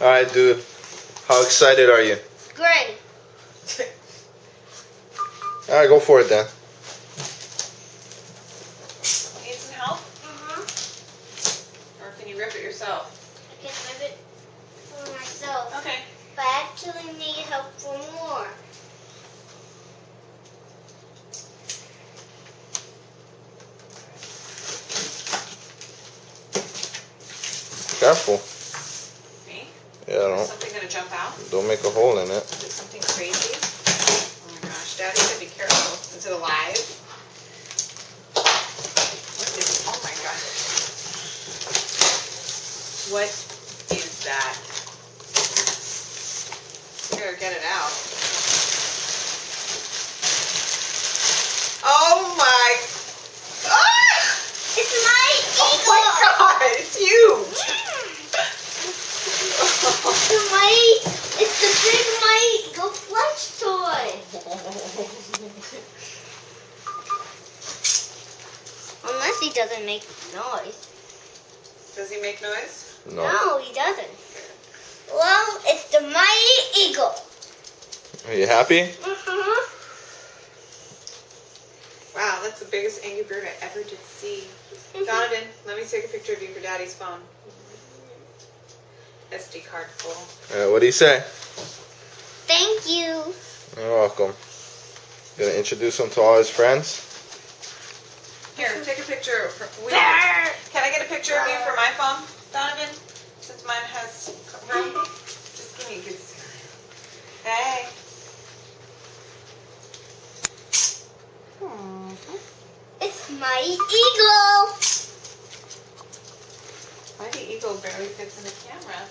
Alright, dude. How excited are you? Great. Alright, go for it then. Need some help? Or can you rip it yourself? I can rip it for myself. Okay. But I actually need help for more. Careful. Me? Yeah, Is something gonna jump out? don't make a hole in it. Is it something crazy? Oh my gosh, Daddy said be careful. Is it alive? What is, oh my gosh. What is that? You gotta get it out. Oh my, ah! It's my Oh eagle. my god, it's huge! It's the big My Eagle plush toy. Unless he doesn't make noise. Does he make noise? No, he doesn't. Well, it's the Mighty Eagle. Are you happy? Wow, that's the biggest angry bird I ever did see. Donovan, let me take a picture of you for Daddy's phone. SD card full. What do you say? Thank you. You're welcome. Gonna introduce him to all his friends. Here, take a picture. Can I get a picture of you for my phone, Donovan? Since mine has room. Just give me a good smile. Hey. It's Mighty Eagle. Mighty Eagle barely fits in the camera.